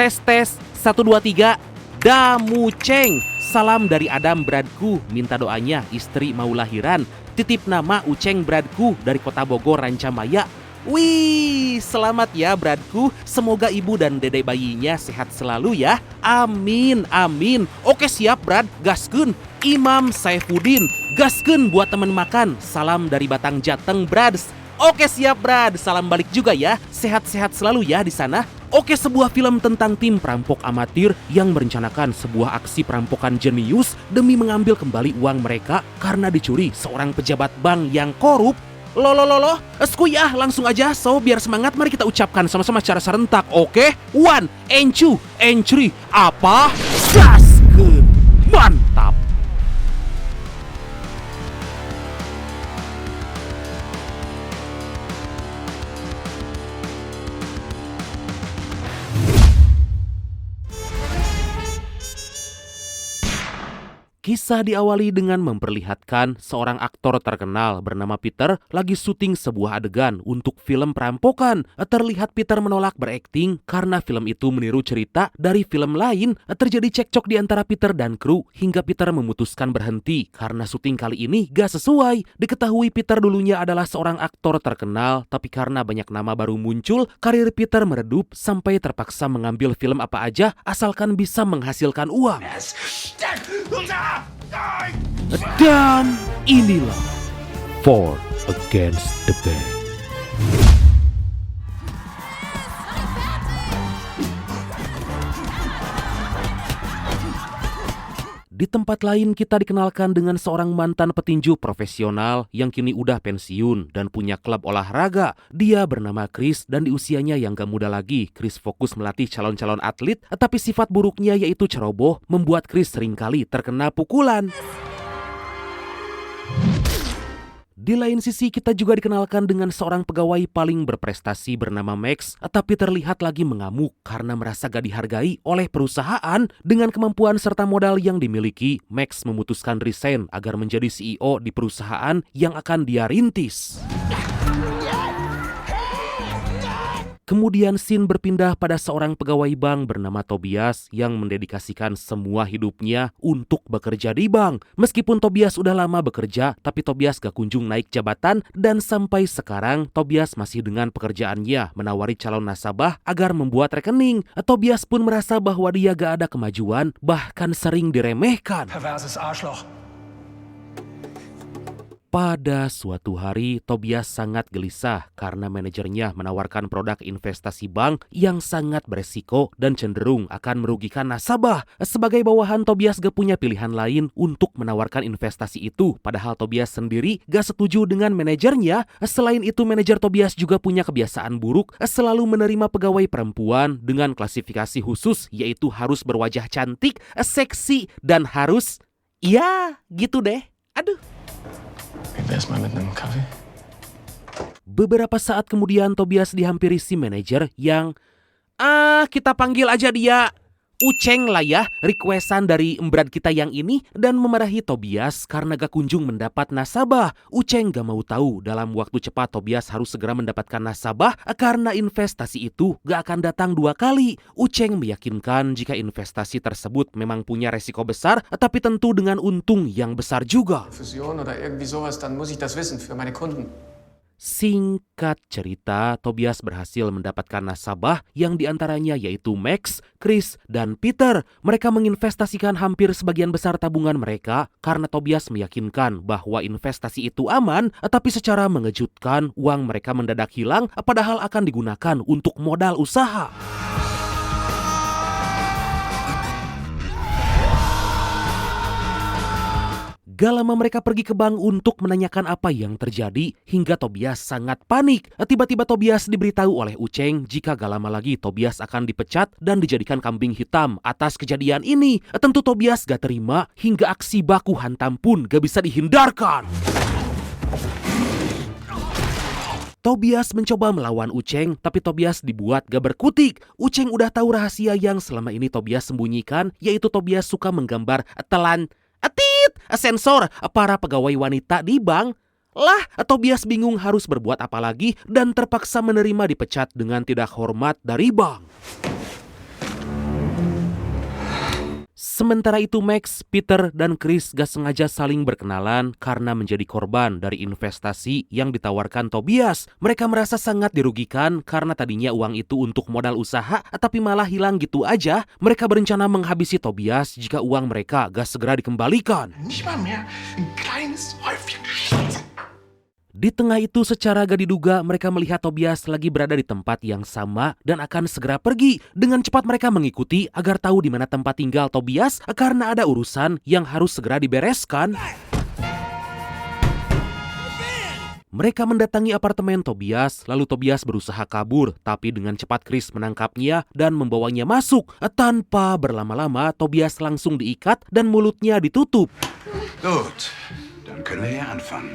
Tes 1 2 3. Damuceng. Salam dari Adam Bradku, minta doanya istri mau lahiran. Titip nama Uceng Bradku dari Kota Bogor Rancamaya. Wih, selamat ya Bradku. Semoga ibu dan dede bayinya sehat selalu ya. Amin, amin. Oke siap Brad, gaskeun. Imam Saifuddin, gaskeun buat temen makan. Salam dari Batang Jateng Brads. Oke siap Brad, salam balik juga ya. Sehat-sehat selalu ya di sana. Oke, sebuah film tentang tim perampok amatir yang merencanakan sebuah aksi perampokan jenius demi mengambil kembali uang mereka karena dicuri seorang pejabat bank yang korup. Loh, eskuy langsung aja. So, biar semangat mari kita ucapkan sama-sama secara serentak, oke? 1, and 2, and 3. Apa? Gaskeun. Mantap. Kisah diawali dengan memperlihatkan seorang aktor terkenal bernama Peter lagi syuting sebuah adegan untuk film perampokan. Terlihat Peter menolak berakting karena film itu meniru cerita dari film lain. Terjadi cekcok di antara Peter dan kru hingga Peter memutuskan berhenti karena syuting kali ini gak sesuai. Diketahui Peter dulunya adalah seorang aktor terkenal, tapi karena banyak nama baru muncul, karir Peter meredup sampai terpaksa mengambil film apa aja asalkan bisa menghasilkan uang. Dan inilah Ford Against the Bank. Di tempat lain kita dikenalkan dengan seorang mantan petinju profesional yang kini udah pensiun dan punya klub olahraga. Dia bernama Chris dan di usianya yang gak muda lagi, Chris fokus melatih calon-calon atlet, tapi sifat buruknya yaitu ceroboh membuat Chris seringkali terkena pukulan. Di lain sisi kita juga dikenalkan dengan seorang pegawai paling berprestasi bernama Max, tapi terlihat lagi mengamuk karena merasa gak dihargai oleh perusahaan. Dengan kemampuan serta modal yang dimiliki, Max memutuskan resign agar menjadi CEO di perusahaan yang akan dia rintis. Kemudian scene berpindah pada seorang pegawai bank bernama Tobias yang mendedikasikan semua hidupnya untuk bekerja di bank. Meskipun Tobias udah lama bekerja, tapi Tobias gak kunjung naik jabatan dan sampai sekarang Tobias masih dengan pekerjaannya menawari calon nasabah agar membuat rekening. Tobias pun merasa bahwa dia gak ada kemajuan, bahkan sering diremehkan. Perverses Arschloch. Pada suatu hari, Tobias sangat gelisah karena manajernya menawarkan produk investasi bank yang sangat beresiko dan cenderung akan merugikan nasabah. Sebagai bawahan, Tobias gak punya pilihan lain untuk menawarkan investasi itu. Padahal Tobias sendiri gak setuju dengan manajernya. Selain itu, manajer Tobias juga punya kebiasaan buruk, selalu menerima pegawai perempuan dengan klasifikasi khusus, yaitu harus berwajah cantik, seksi, dan harus, ya gitu deh. Aduh. Wie wär's mal mit einem Kaffee? Beberapa saat kemudian Tobias dihampiri si manajer yang kita panggil aja dia Uceng lah ya, requestan dari embrad kita yang ini, dan memarahi Tobias karena gak kunjung mendapat nasabah. Uceng gak mau tahu dalam waktu cepat Tobias harus segera mendapatkan nasabah karena investasi itu gak akan datang 2 kali. Uceng meyakinkan jika investasi tersebut memang punya resiko besar, tapi tentu dengan untung yang besar juga. Fusion oder irgendwie sowas, dann muss ich das wissen für meine Kunden. Singkat cerita, Tobias berhasil mendapatkan nasabah yang diantaranya yaitu Max, Chris, dan Peter. Mereka menginvestasikan hampir sebagian besar tabungan mereka karena Tobias meyakinkan bahwa investasi itu aman, tapi secara mengejutkan uang mereka mendadak hilang padahal akan digunakan untuk modal usaha. Gak lama mereka pergi ke bank untuk menanyakan apa yang terjadi hingga Tobias sangat panik. Tiba-tiba Tobias diberitahu oleh Uceng jika gak lama lagi Tobias akan dipecat dan dijadikan kambing hitam atas kejadian ini. Tentu Tobias gak terima hingga aksi baku hantam pun gak bisa dihindarkan. Tobias mencoba melawan Uceng, tapi Tobias dibuat gak berkutik. Uceng udah tahu rahasia yang selama ini Tobias sembunyikan, yaitu Tobias suka menggambar sensor para pegawai wanita di bank. Lah, Tobias bingung harus berbuat apa lagi dan terpaksa menerima dipecat dengan tidak hormat dari bank. Sementara itu Max, Peter, dan Chris gak sengaja saling berkenalan karena menjadi korban dari investasi yang ditawarkan Tobias. Mereka merasa sangat dirugikan karena tadinya uang itu untuk modal usaha tapi malah hilang gitu aja. Mereka berencana menghabisi Tobias jika uang mereka gak segera dikembalikan. Nicht mal mehr ein kleines Häufchen Scheiße. Di tengah itu secara gak diduga mereka melihat Tobias lagi berada di tempat yang sama dan akan segera pergi. Dengan cepat mereka mengikuti agar tahu di mana tempat tinggal Tobias karena ada urusan yang harus segera dibereskan. Mereka mendatangi apartemen Tobias, lalu Tobias berusaha kabur, tapi dengan cepat Chris menangkapnya dan membawanya masuk. Tanpa berlama-lama, Tobias langsung diikat dan mulutnya ditutup. Gut, dann können wir hier anfangen.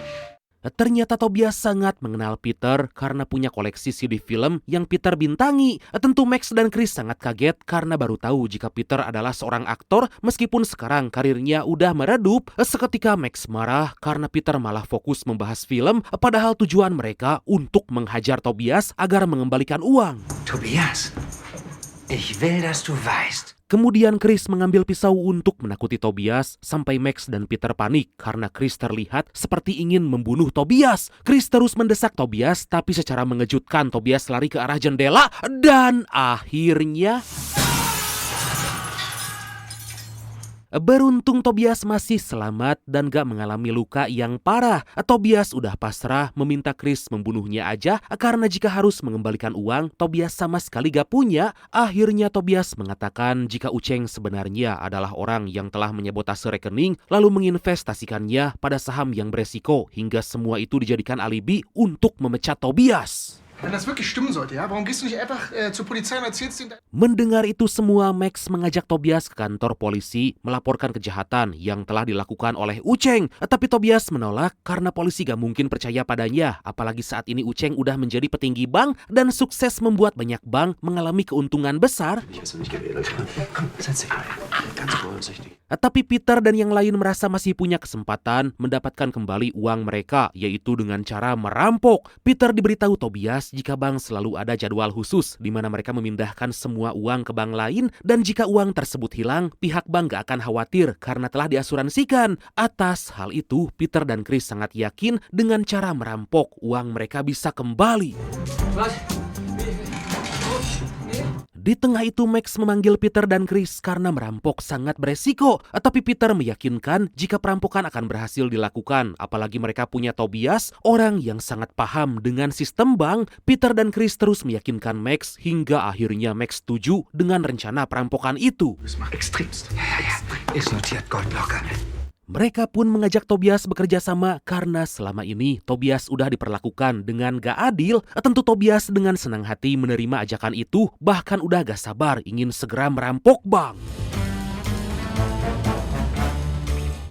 Ternyata Tobias sangat mengenal Peter karena punya koleksi CD film yang Peter bintangi. Tentu Max dan Chris sangat kaget karena baru tahu jika Peter adalah seorang aktor meskipun sekarang karirnya udah meredup. Seketika Max marah karena Peter malah fokus membahas film padahal tujuan mereka untuk menghajar Tobias agar mengembalikan uang. Tobias, ich will, dass du weißt. Kemudian Chris mengambil pisau untuk menakuti Tobias sampai Max dan Peter panik karena Chris terlihat seperti ingin membunuh Tobias. Chris terus mendesak Tobias tapi secara mengejutkan Tobias lari ke arah jendela dan akhirnya... Beruntung Tobias masih selamat dan gak mengalami luka yang parah. Tobias udah pasrah meminta Chris membunuhnya aja karena jika harus mengembalikan uang, Tobias sama sekali gak punya. Akhirnya Tobias mengatakan jika Ucheng sebenarnya adalah orang yang telah menyabotase rekening lalu menginvestasikannya pada saham yang beresiko hingga semua itu dijadikan alibi untuk memecat Tobias. Wenn das wirklich stimmen sollte, ja, warum gehst du nicht einfach zur Polizei und erzählst ihnen... Mendengar itu semua, Max mengajak Tobias ke kantor polisi melaporkan kejahatan yang telah dilakukan oleh Ucheng. Tapi Tobias menolak karena polisi gak mungkin percaya padanya. Apalagi saat ini Ucheng udah menjadi petinggi bank dan sukses membuat banyak bank mengalami keuntungan besar. Tapi Peter dan yang lain merasa masih punya kesempatan mendapatkan kembali uang mereka, yaitu dengan cara merampok. Peter diberitahu Tobias jika bank selalu ada jadwal khusus di mana mereka memindahkan semua uang ke bank lain dan jika uang tersebut hilang, pihak bank gak akan khawatir karena telah diasuransikan. Atas hal itu, Peter dan Chris sangat yakin dengan cara merampok uang mereka bisa kembali. Di tengah itu Max memanggil Peter dan Chris karena merampok sangat beresiko. Tapi Peter meyakinkan jika perampokan akan berhasil dilakukan. Apalagi mereka punya Tobias, orang yang sangat paham dengan sistem bank. Peter dan Chris terus meyakinkan Max hingga akhirnya Max setuju dengan rencana perampokan itu. Das macht extremst. Ja. Ist notiert, Goldlocker. Mereka pun mengajak Tobias bekerja sama karena selama ini Tobias udah diperlakukan dengan gak adil. Tentu Tobias dengan senang hati menerima ajakan itu, bahkan udah gak sabar ingin segera merampok bank.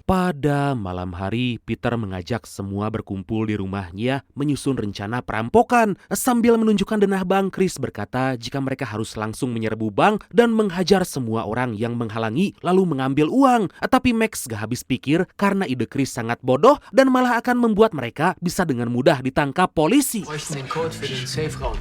Pada malam hari, Peter mengajak semua berkumpul di rumahnya menyusun rencana perampokan. Sambil menunjukkan denah bank, Chris berkata jika mereka harus langsung menyerbu bank dan menghajar semua orang yang menghalangi lalu mengambil uang. Tapi Max gak habis pikir karena ide Chris sangat bodoh dan malah akan membuat mereka bisa dengan mudah ditangkap polisi. Wir bräuchten den Code für den Safe-Raum.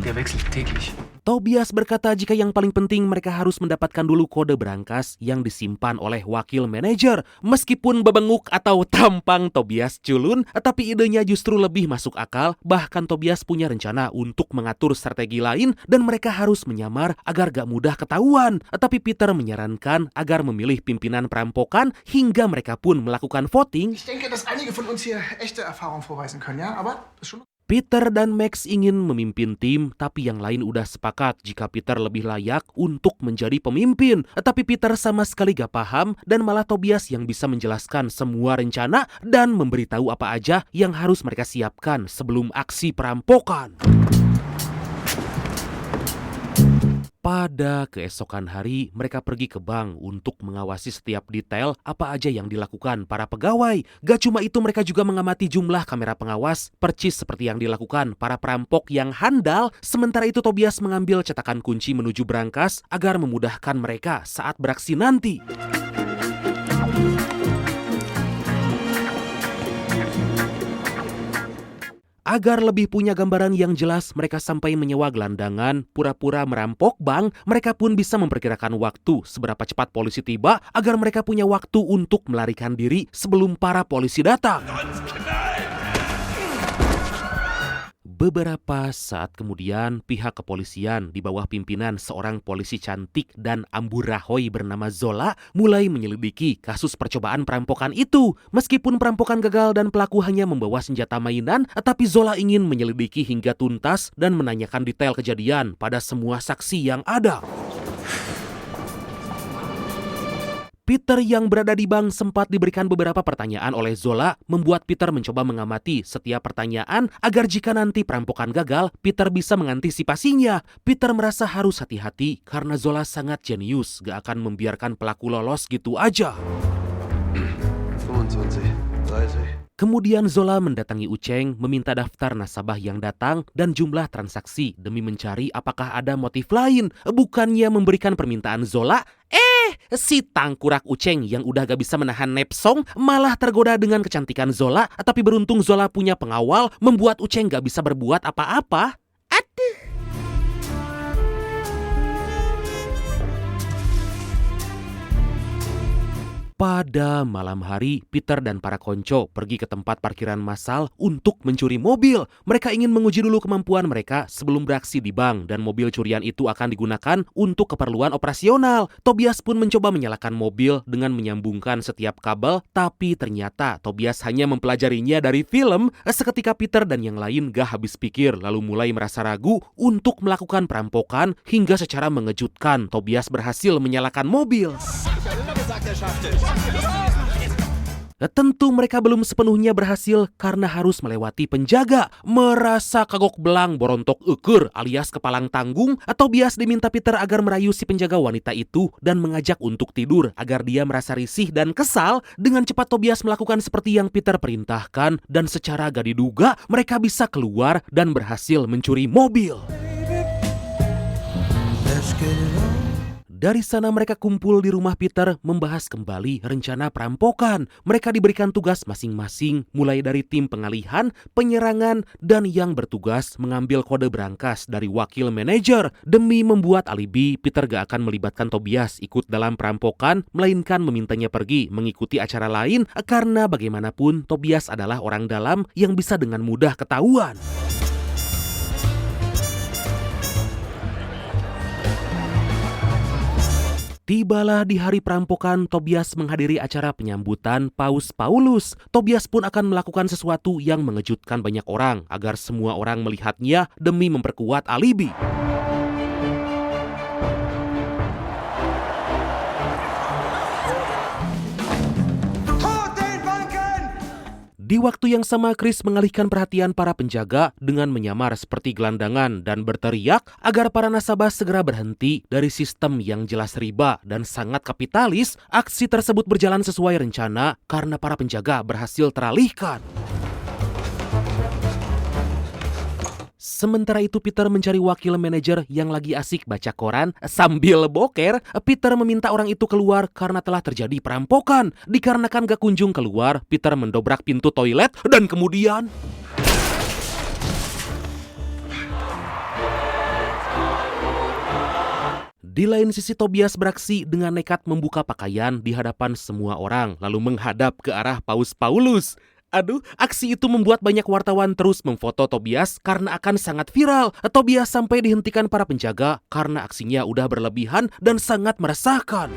Der wechselt täglich. Tobias berkata jika yang paling penting mereka harus mendapatkan dulu kode berangkas yang disimpan oleh wakil manajer. Meskipun bebenguk atau tampang Tobias culun, tapi idenya justru lebih masuk akal. Bahkan Tobias punya rencana untuk mengatur strategi lain dan mereka harus menyamar agar gak mudah ketahuan. Tapi Peter menyarankan agar memilih pimpinan perampokan hingga mereka pun melakukan voting. Ich denke, dass einige von uns hier echte Erfahrung vorweisen können, ja, aber das ist schon... Peter dan Max ingin memimpin tim, tapi yang lain udah sepakat jika Peter lebih layak untuk menjadi pemimpin. Tapi Peter sama sekali gak paham dan malah Tobias yang bisa menjelaskan semua rencana dan memberitahu apa aja yang harus mereka siapkan sebelum aksi perampokan. Pada keesokan hari, mereka pergi ke bank untuk mengawasi setiap detail apa aja yang dilakukan para pegawai. Gak cuma itu, mereka juga mengamati jumlah kamera pengawas, percis seperti yang dilakukan para perampok yang handal. Sementara itu Tobias mengambil cetakan kunci menuju brankas agar memudahkan mereka saat beraksi nanti. Agar lebih punya gambaran yang jelas, mereka sampai menyewa gelandangan, pura-pura merampok bank. Mereka pun bisa memperkirakan waktu seberapa cepat polisi tiba agar mereka punya waktu untuk melarikan diri sebelum para polisi datang. Beberapa saat kemudian, pihak kepolisian di bawah pimpinan seorang polisi cantik dan amburadul bernama Zola mulai menyelidiki kasus percobaan perampokan itu. Meskipun perampokan gagal dan pelaku hanya membawa senjata mainan, tapi Zola ingin menyelidiki hingga tuntas dan menanyakan detail kejadian pada semua saksi yang ada. Peter yang berada di bank sempat diberikan beberapa pertanyaan oleh Zola, membuat Peter mencoba mengamati setiap pertanyaan agar jika nanti perampokan gagal, Peter bisa mengantisipasinya. Peter merasa harus hati-hati karena Zola sangat jenius, gak akan membiarkan pelaku lolos gitu aja. 25, 30. Kemudian Zola mendatangi Uceng, meminta daftar nasabah yang datang dan jumlah transaksi demi mencari apakah ada motif lain. Bukannya memberikan permintaan Zola, si tangkurak Uceng yang udah gak bisa menahan nepsong malah tergoda dengan kecantikan Zola. Tapi beruntung Zola punya pengawal, membuat Uceng gak bisa berbuat apa-apa. Aduh. Pada malam hari, Peter dan para konco pergi ke tempat parkiran massal untuk mencuri mobil. Mereka ingin menguji dulu kemampuan mereka sebelum beraksi di bank dan mobil curian itu akan digunakan untuk keperluan operasional. Tobias pun mencoba menyalakan mobil dengan menyambungkan setiap kabel, tapi ternyata Tobias hanya mempelajarinya dari film. Seketika Peter dan yang lain gak habis pikir lalu mulai merasa ragu untuk melakukan perampokan hingga secara mengejutkan Tobias berhasil menyalakan mobil. Tentu mereka belum sepenuhnya berhasil karena harus melewati penjaga. Merasa kagok belang borontok eker alias kepalang tanggung, Tobias diminta Peter agar merayu si penjaga wanita itu dan mengajak untuk tidur agar dia merasa risih dan kesal. Dengan cepat Tobias melakukan seperti yang Peter perintahkan dan secara gak diduga mereka bisa keluar dan berhasil mencuri mobil. Dari sana mereka kumpul di rumah Peter membahas kembali rencana perampokan. Mereka diberikan tugas masing-masing mulai dari tim pengalihan, penyerangan, dan yang bertugas mengambil kode berangkas dari wakil manajer. Demi membuat alibi, Peter gak akan melibatkan Tobias ikut dalam perampokan, melainkan memintanya pergi mengikuti acara lain karena bagaimanapun Tobias adalah orang dalam yang bisa dengan mudah ketahuan. Tibalah di hari perampokan, Tobias menghadiri acara penyambutan Paus Paulus. Tobias pun akan melakukan sesuatu yang mengejutkan banyak orang agar semua orang melihatnya demi memperkuat alibi. Di waktu yang sama, Chris mengalihkan perhatian para penjaga dengan menyamar seperti gelandangan dan berteriak agar para nasabah segera berhenti dari sistem yang jelas riba dan sangat kapitalis. Aksi tersebut berjalan sesuai rencana karena para penjaga berhasil teralihkan. Sementara itu Peter mencari wakil manajer yang lagi asik baca koran sambil boker. Peter meminta orang itu keluar karena telah terjadi perampokan. Dikarenakan gak kunjung keluar, Peter mendobrak pintu toilet dan kemudian... Di lain sisi, Tobias beraksi dengan nekat membuka pakaian di hadapan semua orang lalu menghadap ke arah Paus Paulus. Aduh, aksi itu membuat banyak wartawan terus memfoto Tobias karena akan sangat viral. Tobias sampai dihentikan para penjaga karena aksinya udah berlebihan dan sangat meresahkan.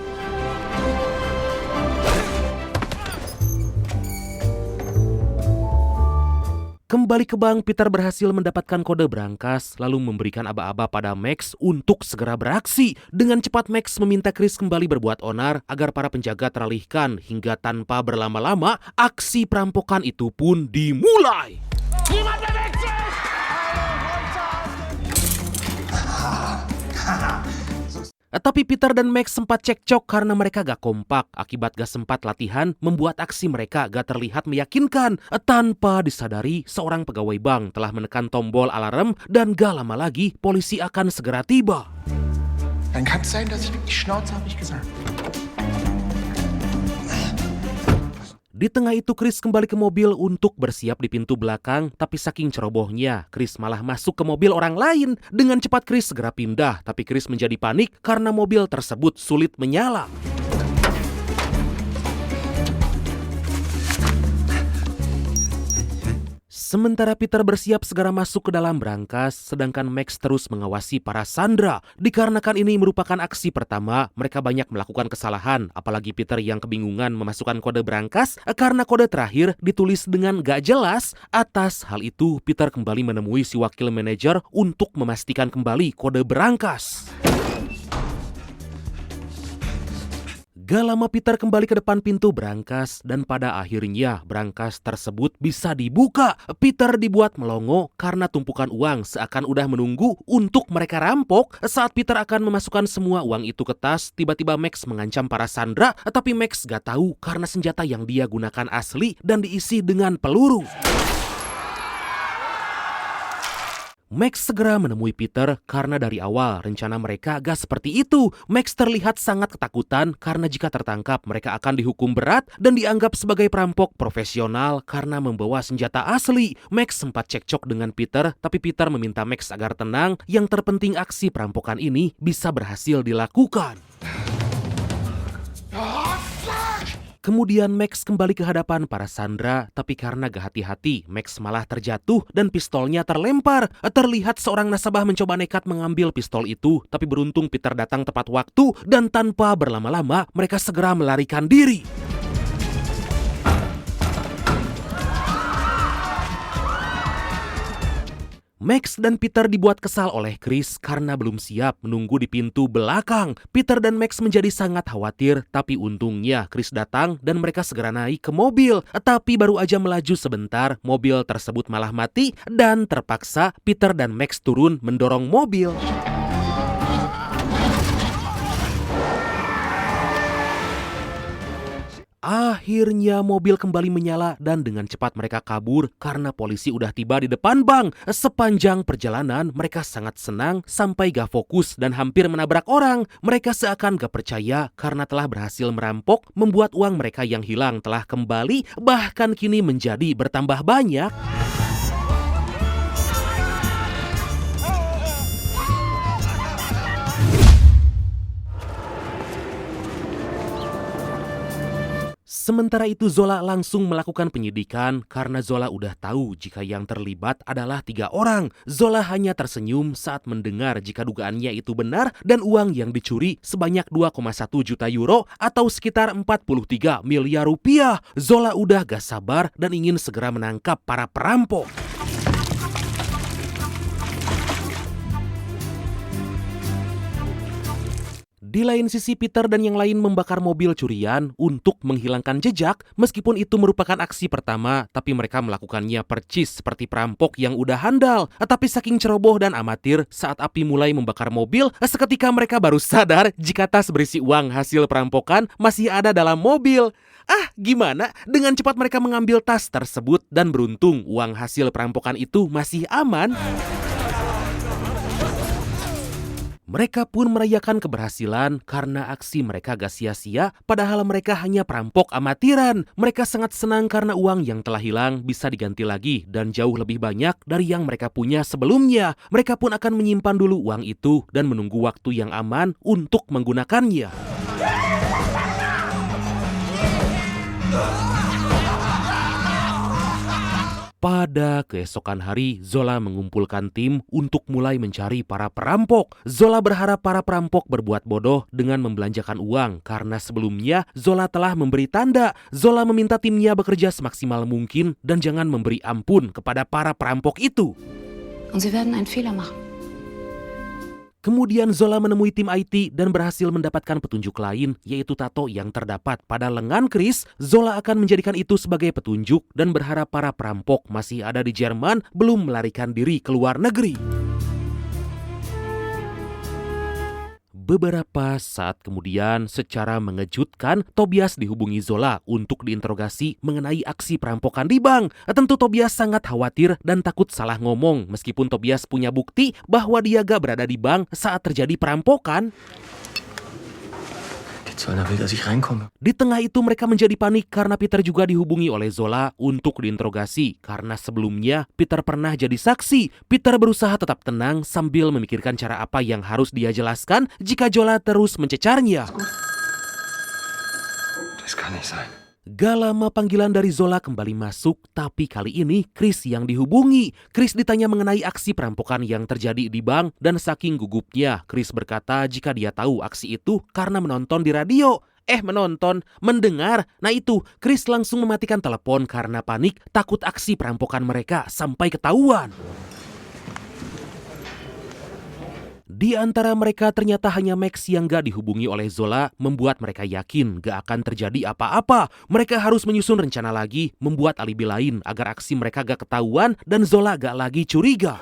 Kembali ke bank, Peter berhasil mendapatkan kode berangkas lalu memberikan aba-aba pada Max untuk segera beraksi. Dengan cepat Max meminta Chris kembali berbuat onar agar para penjaga teralihkan hingga tanpa berlama-lama aksi perampokan itu pun dimulai. Tapi Peter dan Max sempat cekcok karena mereka gak kompak. Akibat gak sempat latihan, membuat aksi mereka gak terlihat meyakinkan. Tanpa disadari, seorang pegawai bank telah menekan tombol alarm dan gak lama lagi polisi akan segera tiba. Dann kann es sein, dass ich wirklich Schnauze habe, ich gesagt. Di tengah itu Chris kembali ke mobil untuk bersiap di pintu belakang, tapi saking cerobohnya, Chris malah masuk ke mobil orang lain. Dengan cepat Chris segera pindah, tapi Chris menjadi panik karena mobil tersebut sulit menyala. Sementara Peter bersiap segera masuk ke dalam brankas, sedangkan Max terus mengawasi para sandera. Dikarenakan ini merupakan aksi pertama, mereka banyak melakukan kesalahan, apalagi Peter yang kebingungan memasukkan kode brankas karena kode terakhir ditulis dengan gak jelas. Atas hal itu, Peter kembali menemui si wakil manajer untuk memastikan kembali kode brankas. Gak lama Peter kembali ke depan pintu brankas dan pada akhirnya brankas tersebut bisa dibuka. Peter dibuat melongo karena tumpukan uang seakan udah menunggu untuk mereka rampok. Saat Peter akan memasukkan semua uang itu ke tas, tiba-tiba Max mengancam para sandera, tapi Max gak tahu karena senjata yang dia gunakan asli dan diisi dengan peluru. Max segera menemui Peter karena dari awal rencana mereka gak seperti itu. Max terlihat sangat ketakutan karena jika tertangkap mereka akan dihukum berat dan dianggap sebagai perampok profesional karena membawa senjata asli. Max sempat cekcok dengan Peter, tapi Peter meminta Max agar tenang. Yang terpenting aksi perampokan ini bisa berhasil dilakukan. Kemudian Max kembali ke hadapan para sandera, tapi karena gak hati-hati, Max malah terjatuh dan pistolnya terlempar. Terlihat seorang nasabah mencoba nekat mengambil pistol itu, tapi beruntung Peter datang tepat waktu dan tanpa berlama-lama mereka segera melarikan diri. Max dan Peter dibuat kesal oleh Chris karena belum siap menunggu di pintu belakang. Peter dan Max menjadi sangat khawatir, tapi untungnya Chris datang dan mereka segera naik ke mobil. Tapi baru aja melaju sebentar, mobil tersebut malah mati dan terpaksa Peter dan Max turun mendorong mobil. Akhirnya mobil kembali menyala dan dengan cepat mereka kabur karena polisi udah tiba di depan bank. Sepanjang perjalanan mereka sangat senang sampai gak fokus dan hampir menabrak orang. Mereka seakan gak percaya karena telah berhasil merampok, membuat uang mereka yang hilang telah kembali, bahkan kini menjadi bertambah banyak. Sementara itu Zola langsung melakukan penyidikan karena Zola udah tahu jika yang terlibat adalah 3 orang. Zola hanya tersenyum saat mendengar jika dugaannya itu benar dan uang yang dicuri sebanyak 2,1 juta euro atau sekitar 43 miliar rupiah. Zola udah gak sabar dan ingin segera menangkap para perampok. Di lain sisi Peter dan yang lain membakar mobil curian untuk menghilangkan jejak. Meskipun itu merupakan aksi pertama, tapi mereka melakukannya percis seperti perampok yang udah handal. Tapi saking ceroboh dan amatir, saat api mulai membakar mobil, seketika mereka baru sadar jika tas berisi uang hasil perampokan masih ada dalam mobil. Gimana? Dengan cepat mereka mengambil tas tersebut dan beruntung uang hasil perampokan itu masih aman. Mereka pun merayakan keberhasilan karena aksi mereka gak sia-sia, padahal mereka hanya perampok amatiran. Mereka sangat senang karena uang yang telah hilang bisa diganti lagi dan jauh lebih banyak dari yang mereka punya sebelumnya. Mereka pun akan menyimpan dulu uang itu dan menunggu waktu yang aman untuk menggunakannya. Pada keesokan hari, Zola mengumpulkan tim untuk mulai mencari para perampok. Zola berharap para perampok berbuat bodoh dengan membelanjakan uang karena sebelumnya Zola telah memberi tanda. Zola meminta timnya bekerja semaksimal mungkin dan jangan memberi ampun kepada para perampok itu. Und Sie werden einen Fehler machen. Kemudian Zola menemui tim IT dan berhasil mendapatkan petunjuk lain, yaitu tato yang terdapat pada lengan Chris. Zola akan menjadikan itu sebagai petunjuk dan berharap para perampok masih ada di Jerman belum melarikan diri ke luar negeri. Beberapa saat kemudian, secara mengejutkan, Tobias dihubungi Zola untuk diinterogasi mengenai aksi perampokan di bank. Tentu Tobias sangat khawatir dan takut salah ngomong meskipun Tobias punya bukti bahwa dia gak berada di bank saat terjadi perampokan. Der Zöllner will, dass ich reinkomme. Di tengah itu mereka menjadi panik karena Peter juga dihubungi oleh Zola untuk diinterogasi. Karena sebelumnya Peter pernah jadi saksi. Peter berusaha tetap tenang sambil memikirkan cara apa yang harus dia jelaskan jika Zola terus mencecarnya. Das kann nicht sein. Gak lama panggilan dari Zola kembali masuk, tapi kali ini Chris yang dihubungi. Chris ditanya mengenai aksi perampokan yang terjadi di bank dan saking gugupnya, Chris berkata jika dia tahu aksi itu karena menonton di radio. Mendengar. Nah itu, Chris langsung mematikan telepon karena panik, takut aksi perampokan mereka sampai ketahuan. Di antara mereka ternyata hanya Max yang gak dihubungi oleh Zola, membuat mereka yakin gak akan terjadi apa-apa. Mereka harus menyusun rencana lagi, membuat alibi lain agar aksi mereka gak ketahuan dan Zola gak lagi curiga.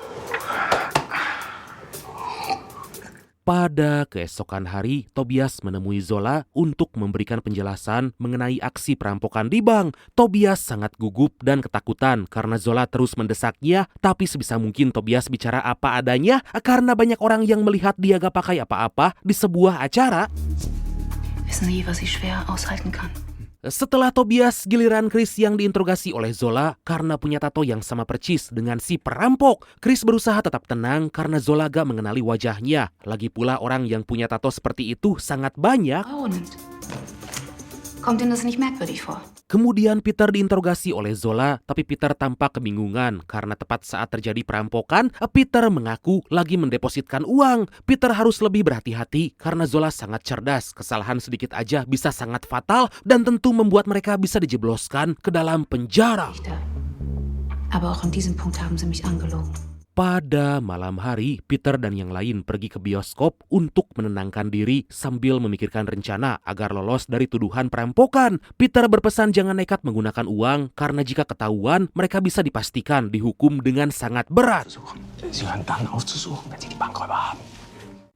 Pada keesokan hari, Tobias menemui Zola untuk memberikan penjelasan mengenai aksi perampokan di bank. Tobias sangat gugup dan ketakutan karena Zola terus mendesaknya, tapi sebisa mungkin Tobias bicara apa adanya karena banyak orang yang melihat dia gak pakai apa-apa di sebuah acara. Wissen Sie, was ich schwer aushalten kann? Setelah Tobias, giliran Chris yang diinterogasi oleh Zola karena punya tato yang sama percis dengan si perampok. Chris berusaha tetap tenang karena Zola gak mengenali wajahnya. Lagi pula orang yang punya tato seperti itu sangat banyak. Und kommt Ihnen das nicht merkwürdig vor? Kemudian Peter diinterogasi oleh Zola, tapi Peter tampak kebingungan karena tepat saat terjadi perampokan, Peter mengaku lagi mendepositkan uang. Peter harus lebih berhati-hati karena Zola sangat cerdas. Kesalahan sedikit aja bisa sangat fatal dan tentu membuat mereka bisa dijebloskan ke dalam penjara. Aber auch an diesem Punkt haben Sie mich angelogen. Pada malam hari, Peter dan yang lain pergi ke bioskop untuk menenangkan diri sambil memikirkan rencana agar lolos dari tuduhan perampokan. Peter berpesan jangan nekat menggunakan uang karena jika ketahuan, mereka bisa dipastikan dihukum dengan sangat berat. Sie hören dann auf zu suchen, wenn Sie die Bankräuber haben.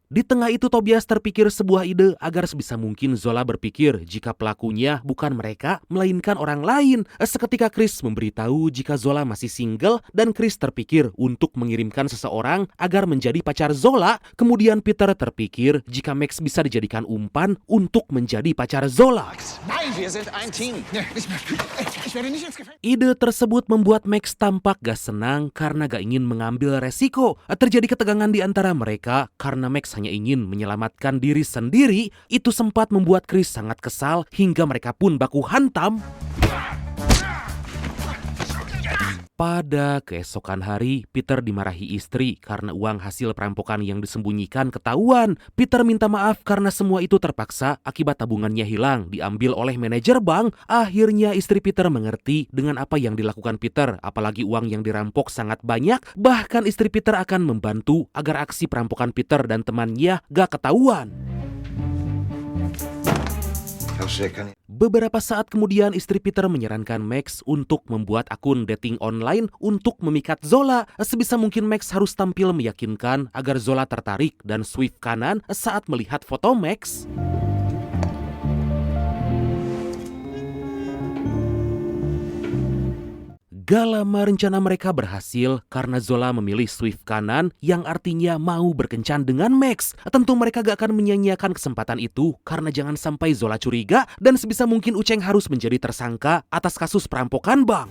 Di tengah itu Tobias terpikir sebuah ide agar sebisa mungkin Zola berpikir jika pelakunya bukan mereka melainkan orang lain. Seketika Chris memberitahu jika Zola masih single dan Chris terpikir untuk mengirimkan seseorang agar menjadi pacar Zola. Kemudian Peter terpikir jika Max bisa dijadikan umpan untuk menjadi pacar Zola. Nein, wir sind ein Team. Nicht mehr. Ich werde nicht ins Gefängnis. Ide tersebut membuat Max tampak gak senang karena gak ingin mengambil resiko. Terjadi ketegangan di antara mereka karena Max hanya ingin menyelamatkan diri sendiri. Itu sempat membuat Chris sangat kesal hingga mereka pun baku hantam. Pada keesokan hari, Peter dimarahi istri karena uang hasil perampokan yang disembunyikan ketahuan. Peter minta maaf karena semua itu terpaksa akibat tabungannya hilang, diambil oleh manajer bank. Akhirnya istri Peter mengerti dengan apa yang dilakukan Peter, apalagi uang yang dirampok sangat banyak. Bahkan istri Peter akan membantu agar aksi perampokan Peter dan temannya gak ketahuan. Beberapa saat kemudian istri Peter menyarankan Max untuk membuat akun dating online untuk memikat Zola. Sebisa mungkin Max harus tampil meyakinkan agar Zola tertarik dan swipe kanan saat melihat foto Max. Gak lama rencana mereka berhasil karena Zola memilih swipe kanan yang artinya mau berkencan dengan Max. Tentu mereka gak akan menyia-nyiakan kesempatan itu karena jangan sampai Zola curiga dan sebisa mungkin Uceng harus menjadi tersangka atas kasus perampokan bank.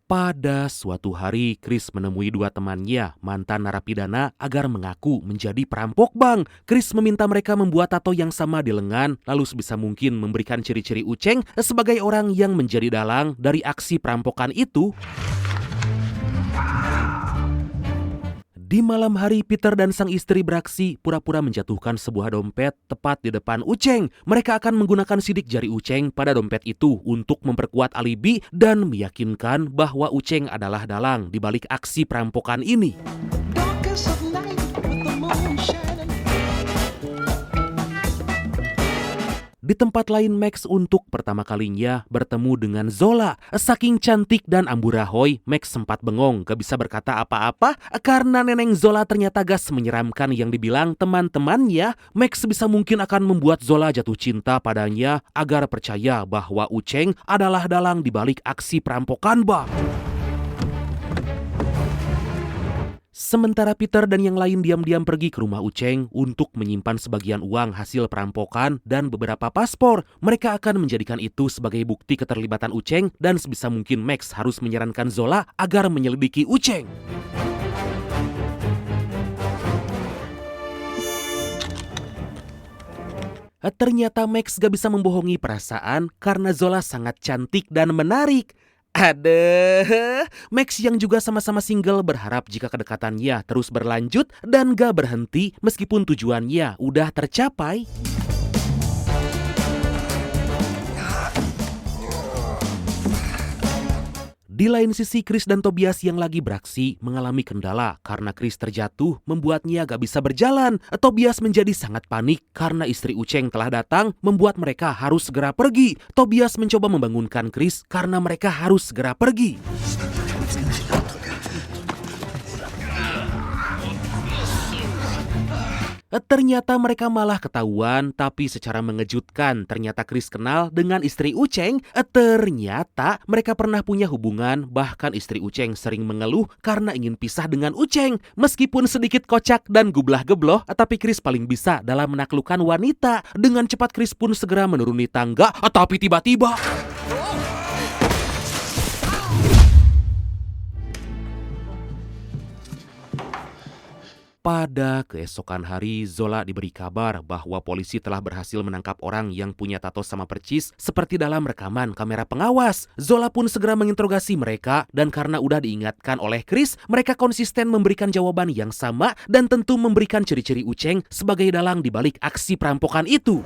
Pada suatu hari, Chris menemui dua temannya, mantan narapidana, agar mengaku menjadi perampok bank. Chris meminta mereka membuat tato yang sama di lengan, lalu sebisa mungkin memberikan ciri-ciri Uceng sebagai orang yang menjadi dalang dari aksi perampokan itu. Di malam hari, Peter dan sang istri beraksi pura-pura menjatuhkan sebuah dompet tepat di depan Uceng. Mereka akan menggunakan sidik jari Uceng pada dompet itu untuk memperkuat alibi dan meyakinkan bahwa Uceng adalah dalang di balik aksi perampokan ini. Di tempat lain, Max untuk pertama kalinya bertemu dengan Zola. Saking cantik dan amburahoi, Max sempat bengong, gak bisa berkata apa-apa karena neneng Zola ternyata gas menyeramkan yang dibilang teman-temannya. Max sebisa mungkin akan membuat Zola jatuh cinta padanya agar percaya bahwa Uceng adalah dalang di balik aksi perampokan bank. Sementara Peter dan yang lain diam-diam pergi ke rumah Uceng untuk menyimpan sebagian uang hasil perampokan dan beberapa paspor. Mereka akan menjadikan itu sebagai bukti keterlibatan Uceng dan sebisa mungkin Max harus menyarankan Zola agar menyelidiki Uceng. Ternyata Max gak bisa membohongi perasaan karena Zola sangat cantik dan menarik. Aduh, Max yang juga sama-sama single berharap jika kedekatannya terus berlanjut dan gak berhenti meskipun tujuannya udah tercapai. Di lain sisi, Chris dan Tobias yang lagi beraksi mengalami kendala karena Chris terjatuh membuatnya gak bisa berjalan. Tobias menjadi sangat panik karena istri Uceng telah datang membuat mereka harus segera pergi. Tobias mencoba membangunkan Chris karena mereka harus segera pergi. Ternyata mereka malah ketahuan, tapi secara mengejutkan ternyata Chris kenal dengan istri Uceng. Ternyata mereka pernah punya hubungan, bahkan istri Uceng sering mengeluh karena ingin pisah dengan Uceng. Meskipun sedikit kocak dan gublah-gebloh, tapi Chris paling bisa dalam menaklukkan wanita. Dengan cepat Chris pun segera menuruni tangga, tapi tiba-tiba... Pada keesokan hari, Zola diberi kabar bahwa polisi telah berhasil menangkap orang yang punya tato sama percis seperti dalam rekaman kamera pengawas. Zola pun segera menginterogasi mereka dan karena udah diingatkan oleh Chris, mereka konsisten memberikan jawaban yang sama dan tentu memberikan ciri-ciri Uceng sebagai dalang di balik aksi perampokan itu.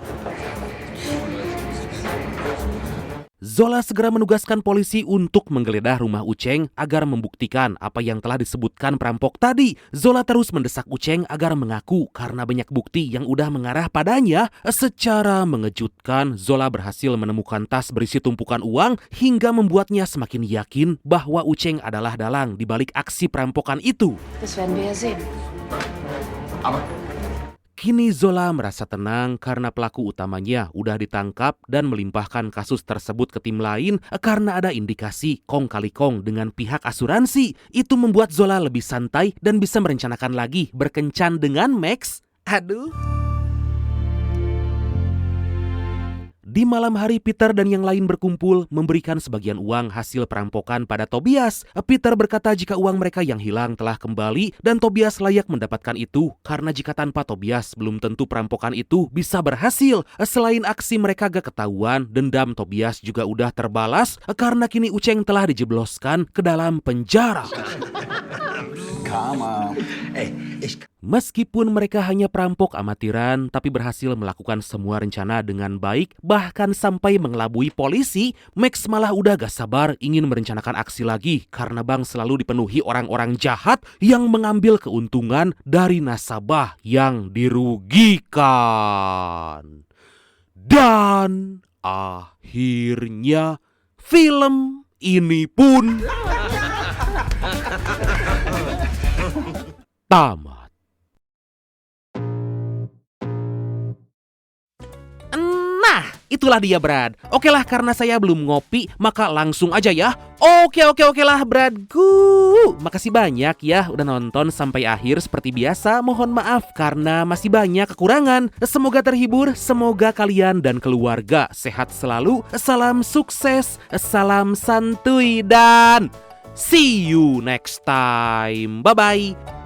Zola segera menugaskan polisi untuk menggeledah rumah Uceng agar membuktikan apa yang telah disebutkan perampok tadi. Zola terus mendesak Uceng agar mengaku karena banyak bukti yang udah mengarah padanya. Secara mengejutkan, Zola berhasil menemukan tas berisi tumpukan uang hingga membuatnya semakin yakin bahwa Uceng adalah dalang di balik aksi perampokan itu. Das werden wir ja sehen. Kini Zola merasa tenang karena pelaku utamanya udah ditangkap dan melimpahkan kasus tersebut ke tim lain karena ada indikasi kong kali kong dengan pihak asuransi. Itu membuat Zola lebih santai dan bisa merencanakan lagi berkencan dengan Max. Aduh. Di malam hari, Peter dan yang lain berkumpul memberikan sebagian uang hasil perampokan pada Tobias. Peter berkata jika uang mereka yang hilang telah kembali dan Tobias layak mendapatkan itu karena jika tanpa Tobias belum tentu perampokan itu bisa berhasil. Selain aksi mereka gak ketahuan, dendam Tobias juga udah terbalas karena kini Uceng telah dijebloskan ke dalam penjara. Meskipun mereka hanya perampok amatiran, tapi berhasil melakukan semua rencana dengan baik, bahkan sampai mengelabui polisi. Max malah udah gak sabar ingin merencanakan aksi lagi karena bank selalu dipenuhi orang-orang jahat yang mengambil keuntungan dari nasabah yang dirugikan. Dan akhirnya film ini pun tamat. Nah, itulah dia Brad. Oke lah, karena saya belum ngopi, maka langsung aja ya. Oke lah Bradku. Makasih banyak ya udah nonton sampai akhir. Seperti biasa, mohon maaf karena masih banyak kekurangan. Semoga terhibur, semoga kalian dan keluarga sehat selalu. Salam sukses, salam santuy dan see you next time. Bye-bye.